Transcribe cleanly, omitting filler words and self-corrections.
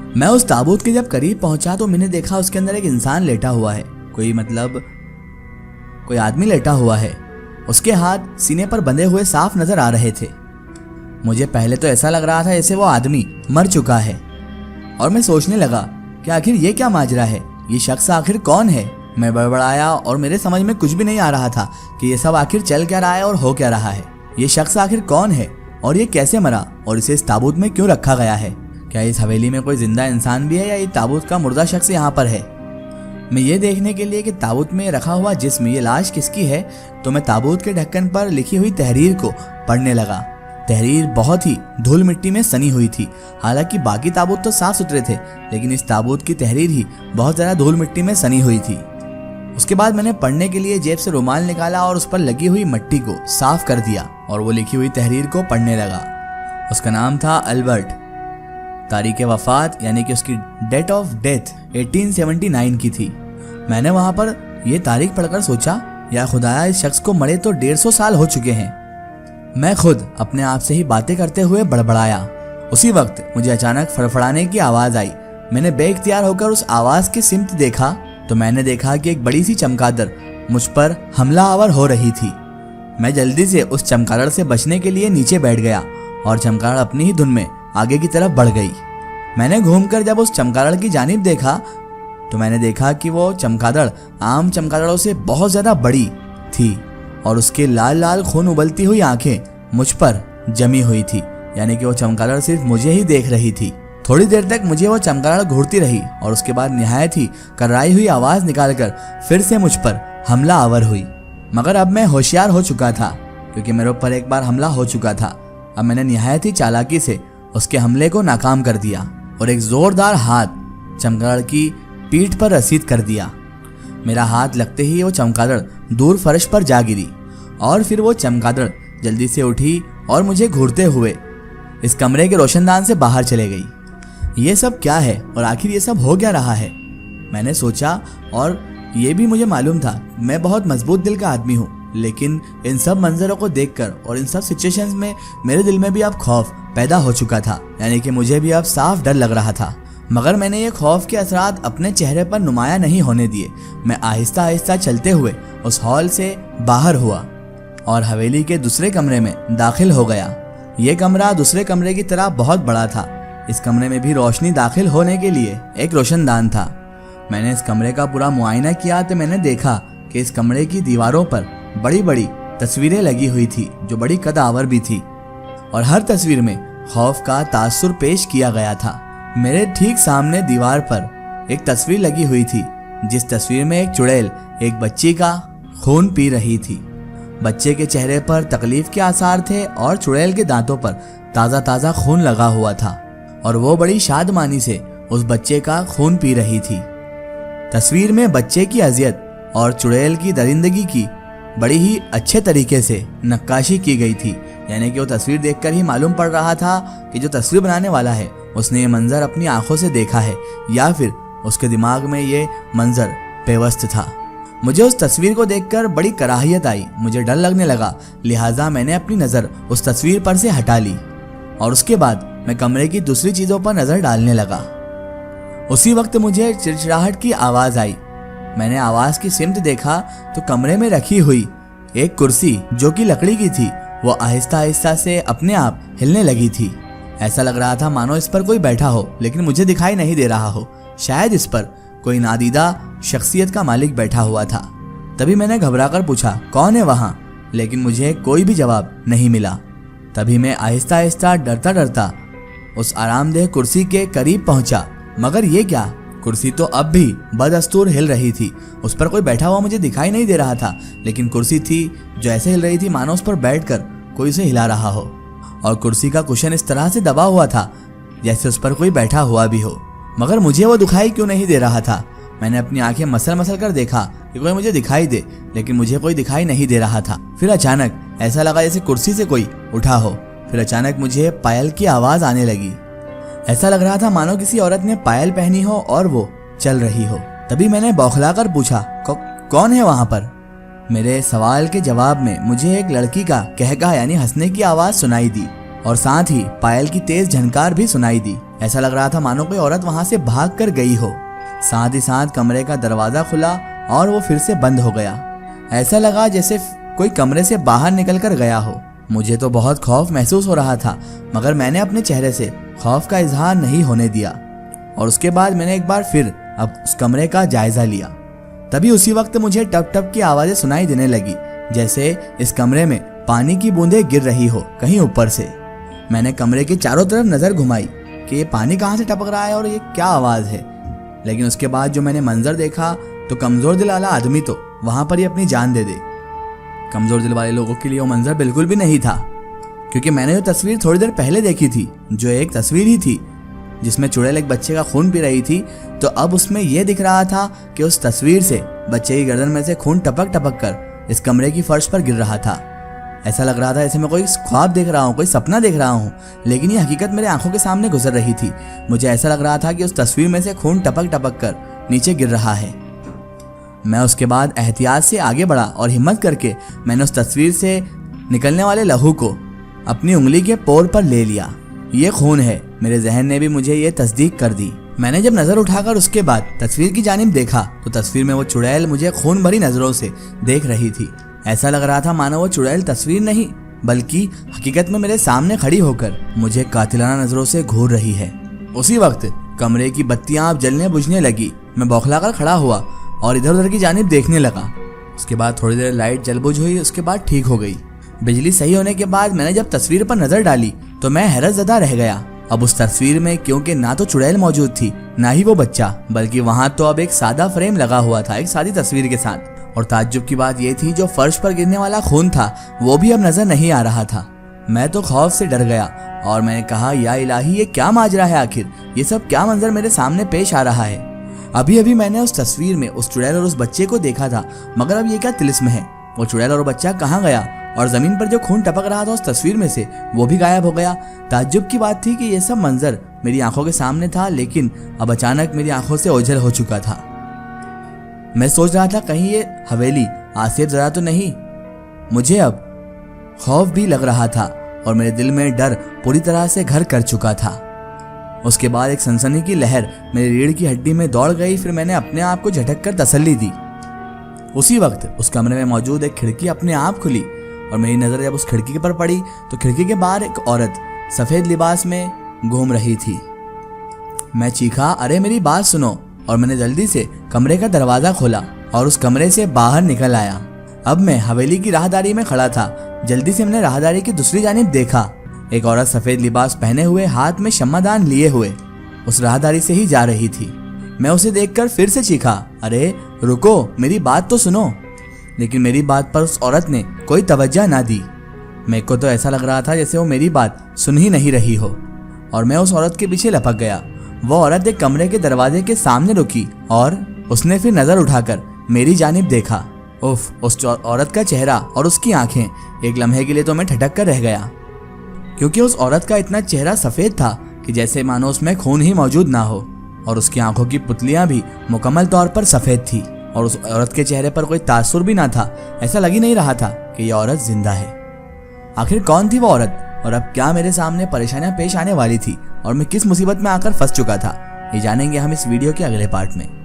मैं उस ताबूत के जब करीब पहुंचा तो मैंने देखा उसके अंदर एक इंसान लेटा हुआ है। कोई आदमी लेटा हुआ है। उसके हाथ सीने पर बंधे हुए साफ नजर आ रहे थे। मुझे पहले तो ऐसा लग रहा था जैसे वो आदमी मर चुका है और मैं सोचने लगा कि आखिर ये क्या माजरा है, ये शख्स आखिर कौन है। मैं बड़बड़ाया और मेरे समझ में कुछ भी नहीं आ रहा था कि ये सब आखिर चल क्या रहा है और हो क्या रहा है। ये शख्स आखिर कौन है और ये कैसे मरा और इसे इस ताबूत में क्यों रखा गया है। क्या इस हवेली में कोई जिंदा इंसान भी है या ये ताबूत का मुर्दा शख्स यहाँ पर है। मैं ये देखने के लिए कि ताबूत में रखा हुआ जिस्म, ये लाश किसकी है, तो मैं ताबूत के ढक्कन पर लिखी हुई तहरीर को पढ़ने लगा। तहरीर बहुत ही धूल मिट्टी में सनी हुई थी। हालांकि बाकी ताबूत तो साफ सुथरे थे, लेकिन इस ताबूत की तहरीर ही बहुत ज़्यादा धूल मिट्टी में सनी हुई थी। उसके बाद मैंने पढ़ने के लिए जेब से रुमाल निकाला और उस पर लगी हुई मिट्टी को साफ कर दिया और वो लिखी हुई तहरीर को पढ़ने लगा। उसका नाम था अल्बर्ट। तारीख वफात यानी कि उसकी डेट ऑफ डेथ 1879 की थी। मैंने वहां पर यह तारीख पढ़कर सोचा, या खुदाया इस शख्स को मरे तो 150 साल हो चुके हैं। मैं खुद अपने आप से ही बातें करते हुए बड़बड़ाया। उसी वक्त मुझे अचानक फड़फड़ाने की आवाज आई। मैंने बेइख्तियार होकर उस आवाज की सिमत देखा तो मैंने देखा कि एक बड़ी सी चमगादड़ मुझ पर हमला आवर हो रही थी। मैं जल्दी से उस चमगादड़ से बचने के लिए नीचे बैठ गया और चमगादड़ अपनी ही धुन में आगे की तरफ बढ़ गई। मैंने घूमकर जब उस चमगादड़ की जानिब देखा तो मैंने देखा कि वो चमगादड़ आम चमगादड़ों से बहुत ज्यादा बड़ी थी और उसके लाल लाल खून उबलती हुई आंखें मुझ पर जमी हुई थी, यानी कि वो चमगादड़ सिर्फ मुझे ही देख रही थी। थोड़ी देर तक मुझे वो चमगादड़ घूरती रही और उसके बाद निहायत ही कर्राई हुई आवाज निकालकर फिर से मुझ पर हमला आवर हुई। मगर अब मैं होशियार हो चुका था क्योंकि मेरे ऊपर एक बार हमला हो चुका था। अब मैंने निहायत ही चालाकी से उसके हमले को नाकाम कर दिया और एक जोरदार हाथ चमगादड़ की पीठ पर रसीद कर दिया। मेरा हाथ लगते ही वो चमगादड़ दूर फर्श पर जा गिरी और फिर वो चमगादड़ जल्दी से उठी और मुझे घूरते हुए इस कमरे के रोशनदान से बाहर चले गई। ये सब क्या है और आखिर ये सब हो क्या रहा है, मैंने सोचा। और ये भी मुझे मालूम था मैं बहुत मजबूत दिल का आदमी हूँ, लेकिन इन सब मंजरों को देखकर और इन सब सिचुएशंस में मेरे दिल में भी अब खौफ पैदा हो चुका था, यानी कि मुझे भी अब साफ डर लग रहा था। मगर मैंने ये खौफ के असरात अपने चेहरे पर नुमाया नहीं होने दिए। मैं आहिस्ता आहिस्ता चलते हुए उस हॉल से बाहर हुआ और हवेली के दूसरे कमरे में दाखिल हो गया। ये कमरा दूसरे कमरे की तरह बहुत बड़ा था। इस कमरे में भी रोशनी दाखिल होने के लिए एक रोशनदान था। मैंने इस कमरे का पूरा मुआयना किया तो मैंने देखा कि इस कमरे की दीवारों पर बड़ी बड़ी तस्वीरें लगी हुई थी जो बड़ी कदावर भी थी और हर तस्वीर में खौफ का तासुर पेश किया गया था। मेरे ठीक सामने दीवार पर एक तस्वीर लगी हुई थी जिस तस्वीर में एक चुड़ैल एक बच्ची का खून पी रही थी। बच्चे के चेहरे पर तकलीफ के आसार थे और चुड़ैल के दांतों पर ताज़ा ताज़ा खून लगा हुआ था और वो बड़ी शादमानी से उस बच्चे का खून पी रही थी। तस्वीर में बच्चे की अजियत और चुड़ैल की दरिंदगी की बड़ी ही अच्छे तरीके से नक्काशी की गई थी, यानी कि वो तस्वीर देखकर ही मालूम पड़ रहा था कि जो तस्वीर बनाने वाला है उसने ये मंजर अपनी आंखों से देखा है या फिर उसके दिमाग में ये मंजर पेवस्त था। मुझे उस तस्वीर को देखकर बड़ी कराहियत आई, मुझे डर लगने लगा, लिहाजा मैंने अपनी नज़र उस तस्वीर पर से हटा ली और उसके बाद मैं कमरे की दूसरी चीज़ों पर नज़र डालने लगा। उसी वक्त मुझे चिड़चिड़ाहट की आवाज़ आई। मैंने आवाज़ की सिमत देखा तो कमरे में रखी हुई एक कुर्सी जो कि लकड़ी की थी वो आहिस्ता आहिस्ता से अपने आप हिलने लगी थी। ऐसा लग रहा था मानो इस पर कोई बैठा हो, लेकिन मुझे दिखाई नहीं दे रहा हो। शायद इस पर कोई नादीदा शख्सियत का मालिक बैठा हुआ था। तभी मैंने घबराकर पूछा, कौन है वहाँ? लेकिन मुझे कोई भी जवाब नहीं मिला। तभी मैं आहिस्ता आहिस्ता डरता डरता उस आरामदेह कुर्सी के करीब पहुंचा। मगर ये क्या, कुर्सी तो अब भी बदस्तूर हिल रही थी। उस पर कोई बैठा हुआ मुझे दिखाई नहीं दे रहा था, लेकिन कुर्सी थी जो ऐसे हिल रही थी मानो उस पर बैठकर कोई उसे हिला रहा हो और कुर्सी का कुशन इस तरह से दबा हुआ था जैसे उस पर कोई बैठा हुआ भी हो। मगर मुझे वो दिखाई क्यों नहीं दे रहा था? मैंने अपनी आंखें मसल मसल कर देखा कि कोई मुझे दिखाई दे, लेकिन मुझे कोई दिखाई नहीं दे रहा था। फिर अचानक ऐसा लगा जैसे कुर्सी से कोई उठा हो। फिर अचानक मुझे पायल की आवाज़ आने लगी। ऐसा लग रहा था मानो किसी औरत ने पायल पहनी हो और वो चल रही हो। तभी मैंने बौखलाकर पूछा, कौन है वहां पर? मेरे सवाल के जवाब में मुझे एक लड़की का कहका यानी हंसने की आवाज सुनाई दी और साथ ही पायल की तेज झनकार भी सुनाई दी। ऐसा लग रहा था मानो कोई औरत वहां से भाग कर गई हो। साथ ही साथ कमरे का दरवाजा खुला और वो फिर से बंद हो गया। ऐसा लगा जैसे कोई कमरे से बाहर निकल कर गया हो। मुझे तो बहुत खौफ महसूस हो रहा था, मगर मैंने अपने चेहरे से खौफ का इजहार नहीं होने दिया और उसके बाद मैंने एक बार फिर अब उस कमरे का जायजा लिया। तभी उसी वक्त मुझे टप टप की आवाजें सुनाई देने लगी, जैसे इस कमरे में पानी की बूंदें गिर रही हो कहीं ऊपर से। मैंने कमरे के चारों तरफ नजर घुमाई कि ये पानी कहाँ से टपक रहा है और ये क्या आवाज है। लेकिन उसके बाद जो मैंने मंजर देखा तो कमजोर दिल वाला आदमी तो वहां पर ही अपनी जान दे दे। कमजोर दिल वाले लोगों के लिए वो मंजर बिल्कुल भी नहीं था, क्योंकि मैंने जो तस्वीर थोड़ी देर पहले देखी थी, जो एक तस्वीर ही थी जिसमें चुड़ैल एक बच्चे का खून पी रही थी, तो अब उसमें यह दिख रहा था कि उस तस्वीर से बच्चे की गर्दन में से खून टपक टपक कर इस कमरे की फर्श पर गिर रहा था। ऐसा लग रहा था जैसे मैं कोई ख्वाब देख रहा हूँ, कोई सपना देख रहा हूँ, लेकिन ये हकीकत मेरे आंखों के सामने गुजर रही थी। मुझे ऐसा लग रहा था कि उस तस्वीर में से खून टपक टपक कर नीचे गिर रहा है। मैं उसके बाद एहतियात से आगे बढ़ा और हिम्मत करके मैंने उस तस्वीर से निकलने वाले लहू को अपनी उंगली के पोर पर ले लिया। ये खून है, मेरे जहन ने भी मुझे ये तस्दीक कर दी। मैंने जब नजर उठाकर उसके बाद तस्वीर की जानिब देखा तो तस्वीर में वो चुड़ैल मुझे खून भरी नजरों से देख रही थी। ऐसा लग रहा था मानो वो चुड़ैल तस्वीर नहीं बल्कि हकीकत में मेरे सामने खड़ी होकर मुझे कातिलाना नजरों से घूर रही है। उसी वक्त कमरे की बत्तियां अब जलने बुझने लगी। मैं बौखलाकर खड़ा हुआ और इधर उधर की जानिब देखने लगा। उसके बाद थोड़ी देर लाइट जल बुझ हुई, उसके बाद ठीक हो गई। बिजली सही होने के बाद मैंने जब तस्वीर पर नजर डाली तो मैं हैरतज़दा रह गया। अब उस तस्वीर में क्योंकि ना तो चुड़ैल मौजूद थी ना ही वो बच्चा, बल्कि वहां तो अब एक सादा फ्रेम लगा हुआ था एक सादी तस्वीर के साथ। और ताज्जुब की बात यह थी जो फर्श पर गिरने वाला खून था वो भी अब नजर नहीं आ रहा था। मैं तो खौफ से डर गया और मैंने कहा, या इलाही, ये क्या माजरा है? आखिर ये सब क्या मंजर मेरे सामने पेश आ रहा है? अभी अभी मैंने उस तस्वीर में उस चुड़ैल और उस बच्चे को देखा था, मगर अब ये क्या तिलिस्म है? वो चुड़ैल और बच्चा कहाँ गया? और जमीन पर जो खून टपक रहा था उस तस्वीर में से वो भी गायब हो गया। ताज्जुब की बात थी कि ये सब मंजर मेरी आंखों के सामने था, लेकिन अब अचानक मेरी आंखों से ओझल हो चुका था। मैं सोच रहा था कहीं ये हवेली आसिफ जरा तो नहीं। मुझे अब खौफ भी लग रहा था और मेरे दिल में डर पूरी तरह से घर कर चुका था। उसके बाद एक सनसनी की लहर मेरी रीढ़ की हड्डी में दौड़ गई। फिर मैंने अपने आप को झटक कर तसल्ली दी। उसी वक्त उस कमरे में मौजूद एक खिड़की अपने आप खुली और मेरी नजर जब उस खिड़की पर पड़ी तो खिड़की के बाहर एक औरत सफेद लिबास में घूम रही थी। मैं चीखा, अरे मेरी बात सुनो, और मैंने जल्दी से कमरे का दरवाजा खोला और उस कमरे से बाहर निकल आया। अब मैं हवेली की राहदारी में खड़ा था। जल्दी से मैंने राहदारी की दूसरी जानिब देखा। एक औरत सफेद लिबास पहने हुए हाथ में शम्मादान लिए हुए उस राहदारी से ही जा रही थी। मैं उसे देखकर फिर से चीखा, अरे रुको, मेरी बात तो सुनो। लेकिन मेरी बात पर उस औरत ने कोई तवज्जो ना दी। मेरे को तो ऐसा लग रहा था जैसे वो मेरी बात सुन ही नहीं रही हो और मैं उस औरत के पीछे लपक गया। वो औरत एक कमरे के दरवाजे के सामने रुकी और उसने फिर नजर उठाकर मेरी जानिब देखा। उफ, उस औरत का चेहरा और उसकी आंखें, एक लम्हे के लिए तो मैं ठटक कर रह गया, क्योंकि उस औरत का इतना चेहरा सफेद था कि जैसे मानो उसमें खून ही मौजूद ना हो, और उसकी आंखों की पुतलियां भी मुकम्मल तौर पर सफेद थी और उस औरत के चेहरे पर कोई तासुर भी ना था। ऐसा लग ही नहीं रहा था कि यह औरत जिंदा है। आखिर कौन थी वो औरत और अब क्या मेरे सामने परेशानियां पेश आने वाली थी और मैं किस मुसीबत में आकर फंस चुका था? ये जानेंगे हम इस वीडियो के अगले पार्ट में।